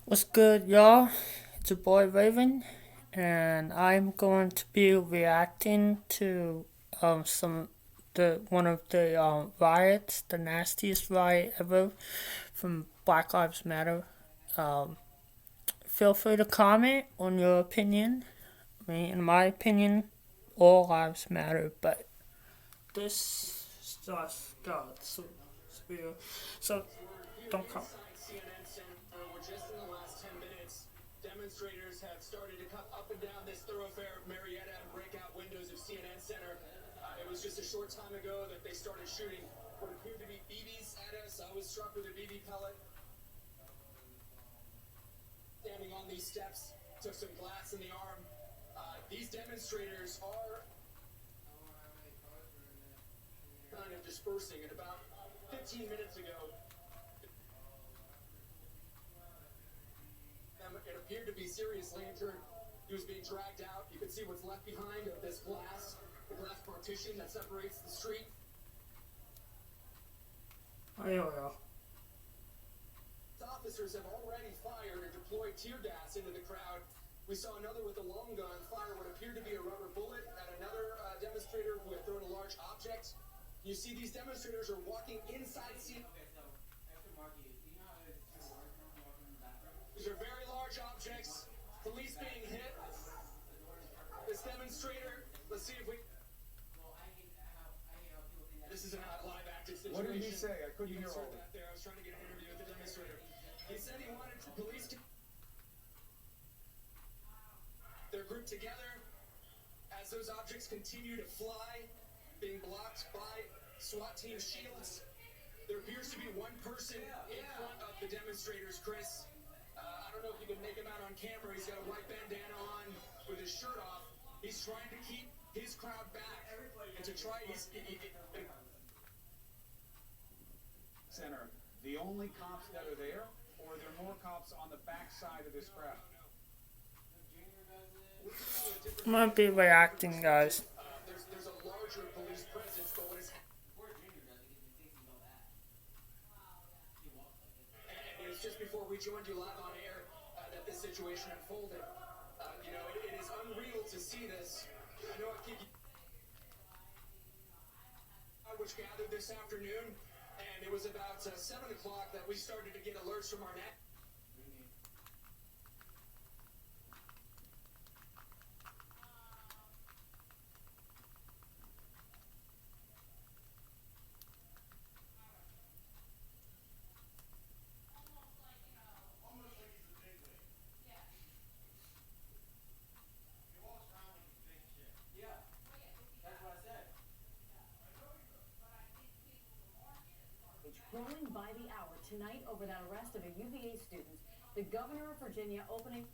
What's good, y'all? It's your boy Raven, and I'm going to be reacting to some the one of the riots, the nastiest riot ever from Black Lives Matter. Um, Feel free to comment on your opinion. I mean, in my opinion, all lives matter, but this just got so severe. So don't come. Just in the last 10 minutes, demonstrators have started to come up and down this thoroughfare of Marietta and break out windows of CNN Center. It was just a short time ago that they started shooting what appeared to be BBs at us. I was struck with a BB pellet. Standing on these steps, took some glass in the arm. These demonstrators are kind of dispersing. And about 15 minutes ago, it appeared to be seriously injured. He was being dragged out. You can see what's left behind of this glass, the glass partition that separates the street. There we go. Officers have already fired and deployed tear gas into the crowd. We saw another with a long gun fire what appeared to be a rubber bullet at another demonstrator who had thrown a large object. You see these demonstrators are walking inside. These are very large objects. Police being hit. This demonstrator, let's see if we... This is a live active situation. What did he say? I couldn't hear all of that there. I was trying to get an interview with the demonstrator. He said he wanted police to... They're grouped together as those objects continue to fly, being blocked by SWAT team shields. There appears to be one person in front of the demonstrators, Chris. I don't know if you can make him out on camera. He's got a white bandana on with his shirt off. He's trying to keep his crowd back and to try his... Center, the only cops that are there, or are there more cops on the backside of this crowd? I'm gonna be reacting, guys. There's a larger police presence, but what is and it was just before we joined you live on air that this situation unfolded. It is unreal to see this. I know I keep which gathered this afternoon, and it was about 7 o'clock that we started to get alerts from our net. Growing by the hour tonight over that arrest of a UVA student. The governor of Virginia opening...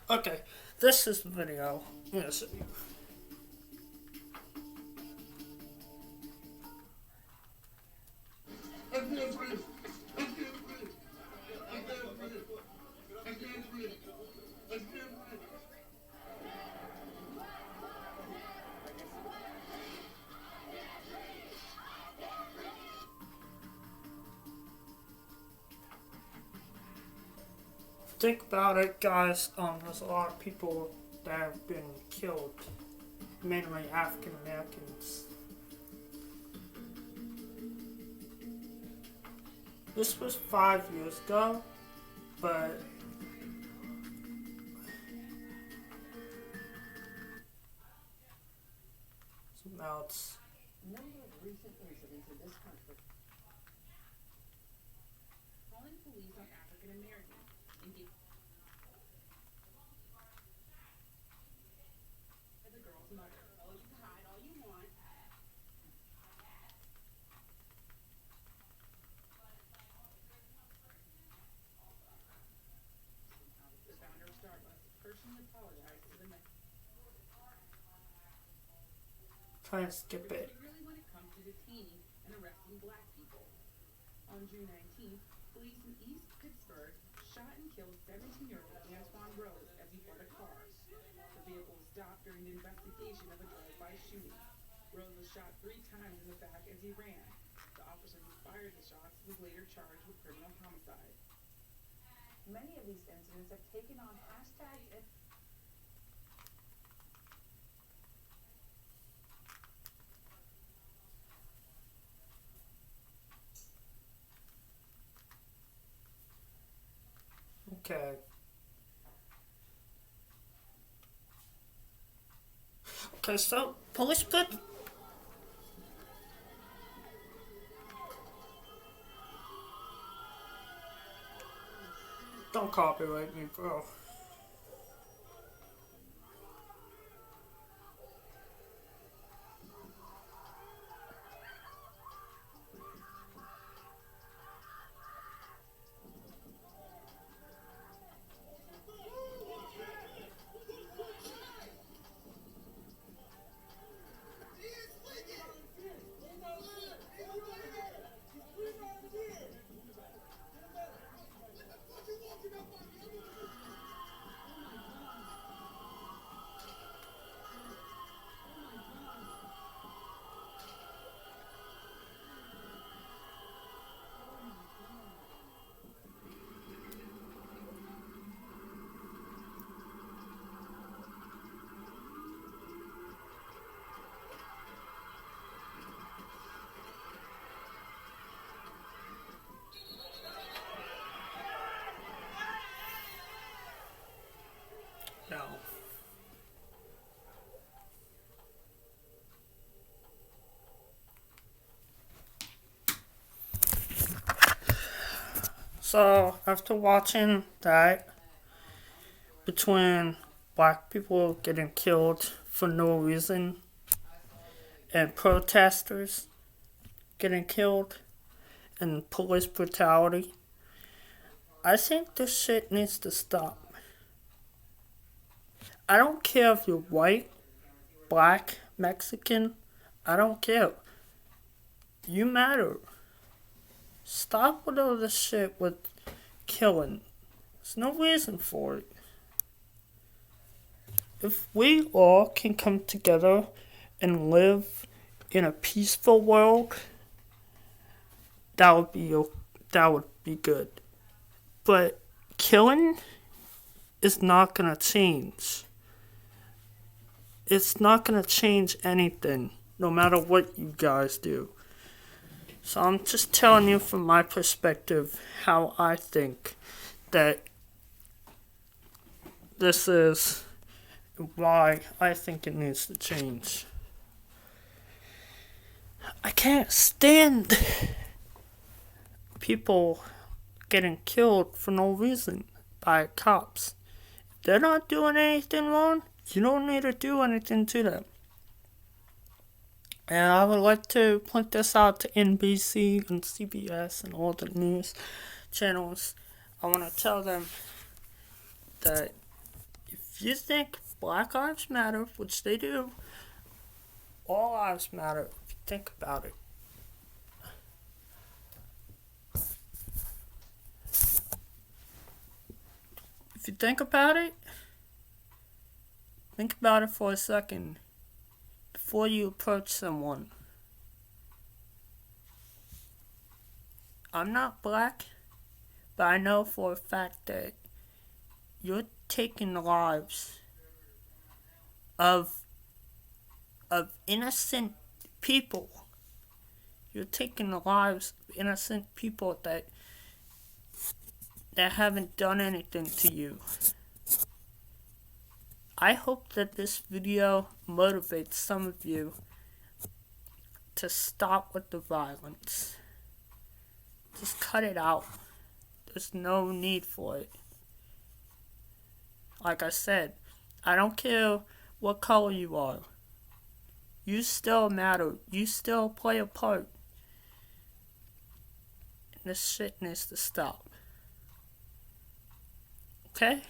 Okay, this is the video. Yes. I can't breathe. I can't breathe. I can't breathe. I can't breathe. I can't breathe. Think about it, guys. There's a lot of people that have been killed, mainly African Americans. This was 5 years ago, but so now it's Number of recent incidents in this country. Calling police on African Americans and get the girl's mother. Oh, you can hide all you want. The founder of Starbucks personally apologized to the men. trying to skip it. Really when it comes to detaining and arresting black people. On June 19th, police in East Pittsburgh shot and killed 17-year-old Antoine Rose as he fled a car. The vehicle was stopped during the investigation of a drive-by shooting. Rose was shot 3 times in the back as he ran. The officer who fired the shots was later charged with criminal homicide. Many of these incidents have taken on hashtags and Okay. Okay, so police put. Don't copyright me, bro. No. So, after watching that, between black people getting killed for no reason and protesters getting killed and police brutality, I think this shit needs to stop. I don't care if you're white, black, Mexican, I don't care. You matter. Stop with all this shit with killing. There's no reason for it. If we all can come together and live in a peaceful world, that would be good. But killing is not gonna change. It's not gonna change anything, no matter what you guys do. So I'm just telling you from my perspective how I think that this is why I think it needs to change. I can't stand people getting killed for no reason by cops. If they're not doing anything wrong, you don't need to do anything to them. And I would like to point this out to NBC and CBS and all the news channels. I want to tell them that if you think Black Lives Matter, which they do, all lives matter if you think about it. If you think about it for a second before you approach someone. I'm not black, but I know for a fact that you're taking the lives of innocent people. You're taking the lives of innocent people that haven't done anything to you. I hope that this video motivates some of you to stop with the violence. Just cut it out. There's no need for it. Like I said, I don't care what color you are. You still matter. You still play a part. And this shit needs to stop. Okay?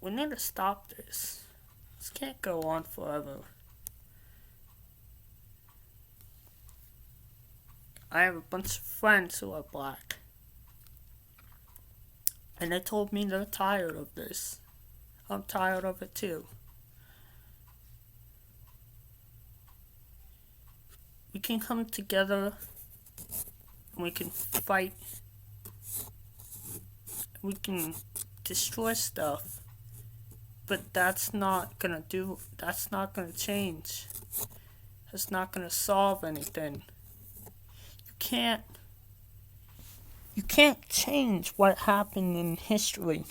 We need to stop this. This can't go on forever. I have a bunch of friends who are black. And they told me they're tired of this. I'm tired of it too. We can come together and we can fight. We can destroy stuff. But that's not gonna change. That's not gonna solve anything. Can't you can't change what happened in history.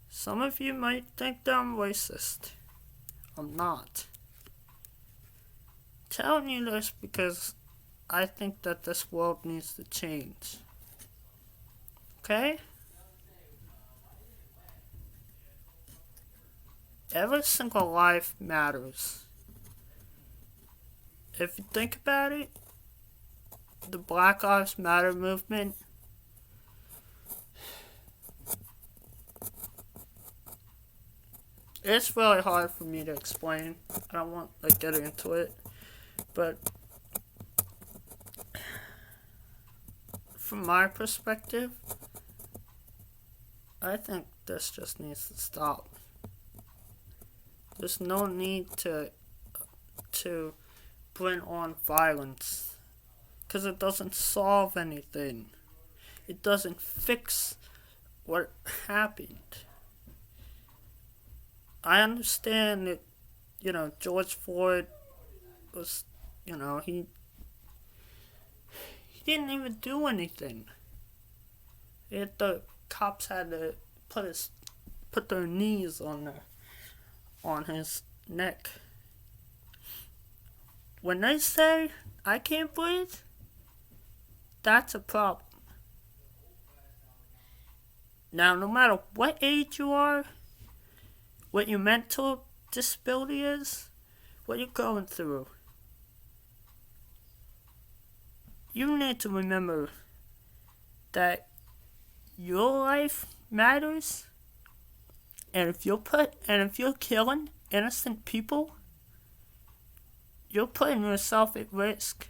Some of you might think that I'm racist. I'm not. I'm telling you this because I think that this world needs to change. Okay? Every single life matters. If you think about it, the Black Lives Matter movement, it's really hard for me to explain. I don't want to get into it, but from my perspective, I think this just needs to stop. There's no need to bring on violence, because it doesn't solve anything. It doesn't fix what happened. I understand that, George Floyd was, he didn't even do anything. The cops had to put their knees on his neck. When they say I can't breathe, that's a problem. Now, no matter what age you are, what your mental disability is, what you're going through, you need to remember that your life matters, and if you're killing innocent people, you're putting yourself at risk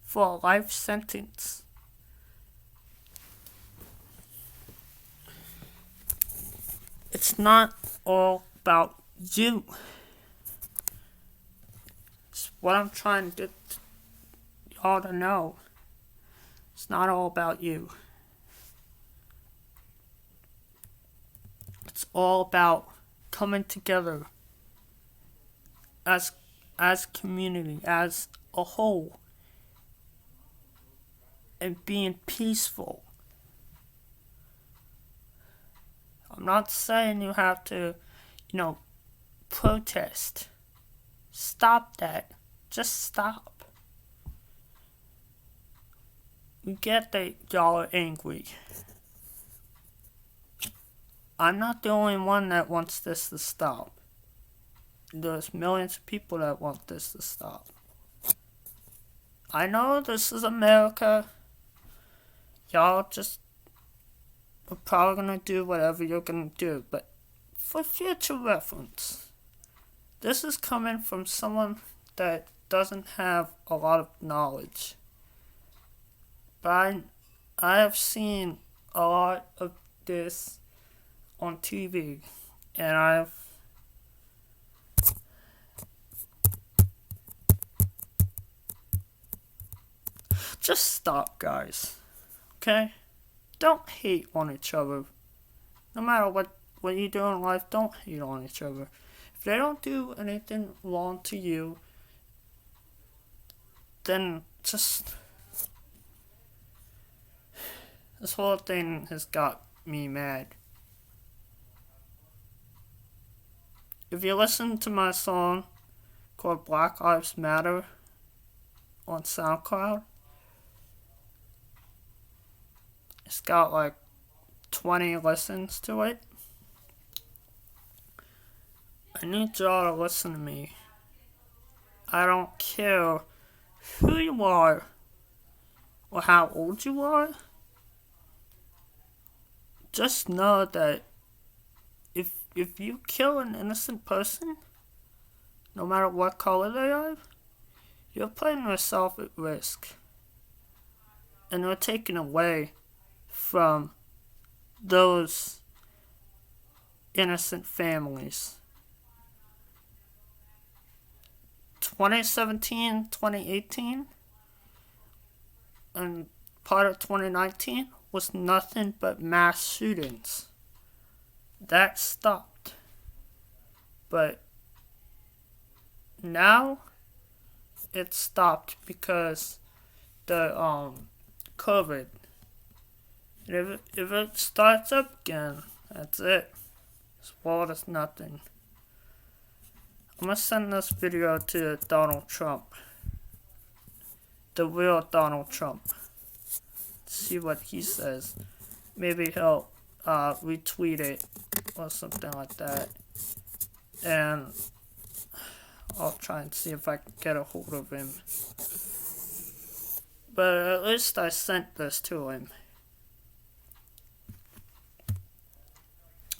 for a life sentence. It's not all about you. It's what I'm trying to get y'all to know. It's not all about you. It's all about coming together as community, as a whole, and being peaceful. I'm not saying you have to, protest. Stop that. Just stop. We get that y'all are angry. I'm not the only one that wants this to stop. There's millions of people that want this to stop. I know this is America. Y'all just are probably gonna do whatever you're gonna do, but for future reference, this is coming from someone that doesn't have a lot of knowledge. But I have seen a lot of this on TV, and I've just stop, guys. Okay? Don't hate on each other. No matter what you do in life, don't hate on each other. If they don't do anything wrong to you, then just... This whole thing has got me mad. If you listen to my song called Black Lives Matter on SoundCloud, it's got like 20 listens to it. I need y'all to listen to me. I don't care who you are or how old you are. Just know that if you kill an innocent person, no matter what color they are, You're putting yourself at risk. And you're taking away from those innocent families. 2017, 2018, and part of 2019 was nothing but mass shootings. That stopped. But now it stopped because the COVID. If it starts up again, that's it. This world is nothing. I'm gonna send this video to Donald Trump. The real Donald Trump. See what he says. Maybe he'll retweet it or something like that. And I'll try and see if I can get a hold of him. But at least I sent this to him.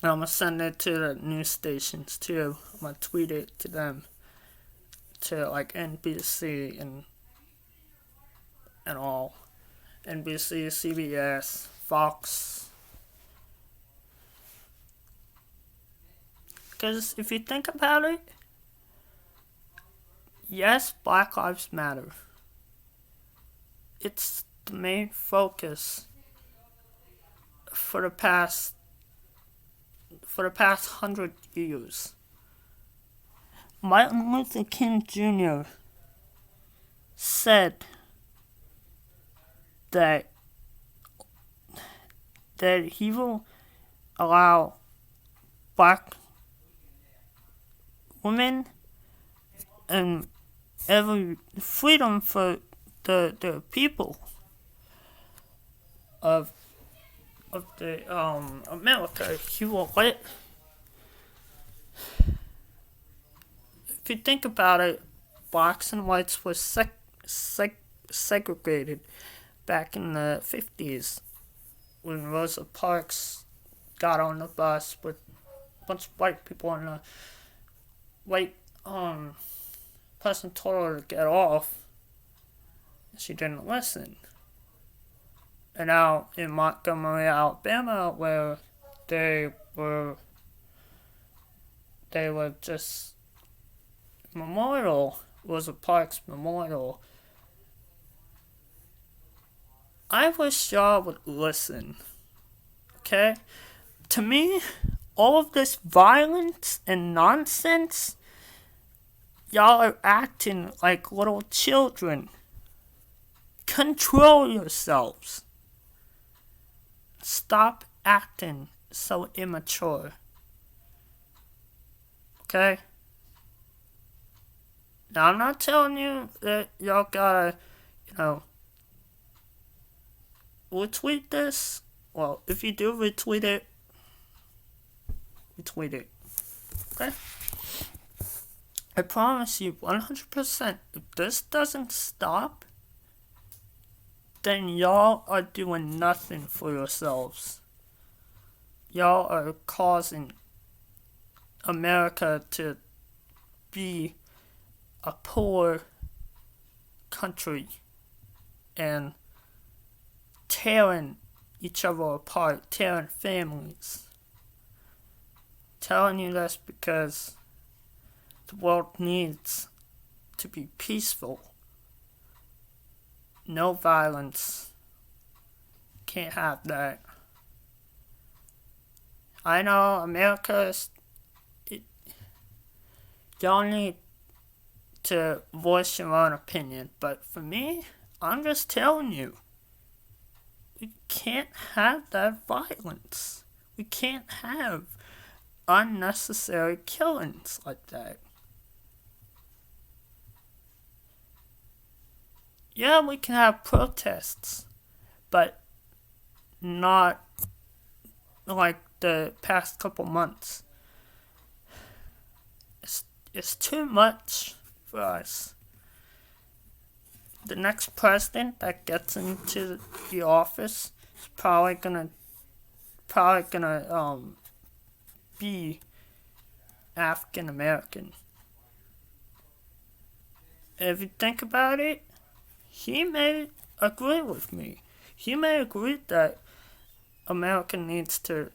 And I'm gonna send it to the news stations too. I'm gonna tweet it to them. To like NBC and all. NBC, CBS, Fox. Because if you think about it, yes, Black Lives Matter. It's the main focus for the past 100 years. Martin Luther King Jr. said that he will allow black women and every freedom for the people of the America. He will let. If you think about it, blacks and whites were segregated back in the 50s when Rosa Parks got on the bus with a bunch of white people and the white person told her to get off. She didn't listen. And now in Montgomery, Alabama, where they were just memorial, Rosa Parks Memorial. I wish y'all would listen, okay? To me, all of this violence and nonsense, y'all are acting like little children. Control yourselves. Stop acting so immature. Okay? Now, I'm not telling you that y'all gotta, retweet this. Well, if you do retweet it, retweet it. Okay? I promise you 100%, if this doesn't stop, then y'all are doing nothing for yourselves. Y'all are causing America to be a poor country and tearing each other apart, tearing families. Telling you this because the world needs to be peaceful. No violence. Can't have that. I know America is... y'all need to voice your own opinion, but for me, I'm just telling you, we can't have that violence. We can't have unnecessary killings like that. Yeah, we can have protests, but not like the past couple months. It's too much for us. The next president that gets into the office is probably gonna be African American. if you think about it, he may agree with me. He may agree that America needs to.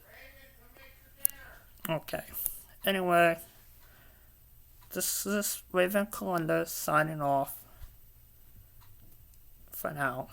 Okay. Anyway, this is Raven Calendar signing off for now.